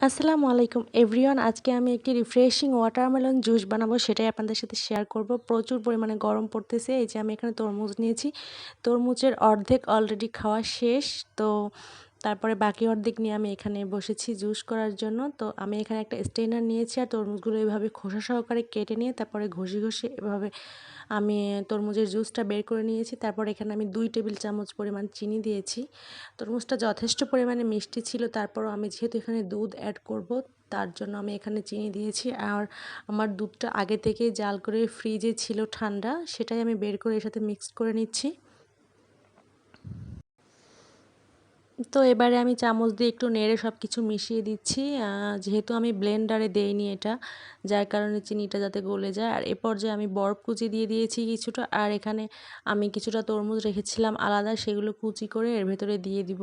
আসসালামু আলাইকুম এভরিওয়ান। আজকে আমি একটি রিফ্রেশিং ওয়াটারমেলন জুস বানাবো, সেটাই আপনাদের সাথে শেয়ার করব। প্রচুর পরিমাণে গরম পড়তেছে। এই যে আমি এখানে তরমুজ নিয়েছি, তরমুজের অর্ধেক অলরেডি খাওয়া শেষ। তো তারপরে বাকি অর্ধেক নিয়ে আমি এখানে বসেছি জুস করার জন্য। তো আমি এখানে একটা স্ট্রেনার নিয়েছি আর তরমুজগুলো এভাবে খোসা সহকারে কেটে নিয়ে তারপরে ঘষে ঘষে এভাবে আমি তরমুজের জুসটা বের করে নিয়েছি। তারপর এখানে আমি 2 টেবিল চামচ পরিমাণ চিনি দিয়েছি। তরমুজটা যথেষ্ট পরিমাণে মিষ্টি ছিল, তারপরও আমি যেহেতু এখানে দুধ অ্যাড করব তার জন্য আমি এখানে চিনি দিয়েছি। আর আমার দুধটা আগে থেকেই জাল করে ফ্রিজে ছিল ঠান্ডা, সেটাই আমি বের করে এর সাথে মিক্সড করে নিচ্ছি। তো এবারে আমি চামচ দিয়ে একটু নেড়ে সব কিছু মিশিয়ে দিচ্ছি। যেহেতু আমি ব্লেন্ডারে দেইনি এটা, যার কারণে চিনিটা যাতে গলে যায়। আর এ পর্যায়ে আমি বরফ কুচি দিয়ে দিয়েছি কিছুটা, আর এখানে আমি কিছুটা তরমুজ রেখেছিলাম আলাদা, সেগুলো কুচি করে এর ভেতরে দিয়ে দিব।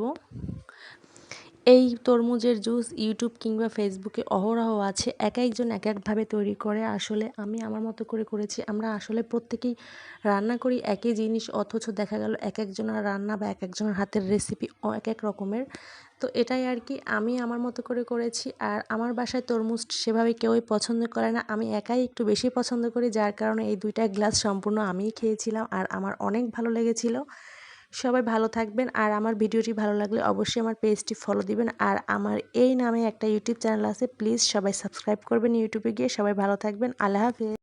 এই তরমুজের জুস ইউটিউব কিংবা ফেসবুকে অহরহ আছে, এক একজন এক একভাবে তৈরি করে। আসলে আমি আমার মতো করে করেছি। আমরা আসলে প্রত্যেকেই রান্না করি একই জিনিস, অথচ দেখা গেল এক একজনের রান্না বা এক একজনের হাতের রেসিপি এক এক রকমের। তো এটাই আর কি, আমি আমার মতো করে করেছি। আর আমার বাসায় তরমুজ সেভাবে কেউই পছন্দ করে না, আমি একাই একটু বেশি পছন্দ করি, যার কারণে এই 2টা গ্লাস সম্পূর্ণ আমিই খেয়েছিলাম আর আমার অনেক ভালো লেগেছিল। সবাই ভালো থাকবেন, আর আমার ভিডিওটি ভালো লাগলে অবশ্যই আমার পেজটি ফলো দিবেন। আর আমার এই নামে একটা ইউটিউব চ্যানেল আছে, প্লিজ সবাই সাবস্ক্রাইব করবেন ইউটিউবে গিয়ে। সবাই ভালো থাকবেন, আল্লাহ হাফেজ।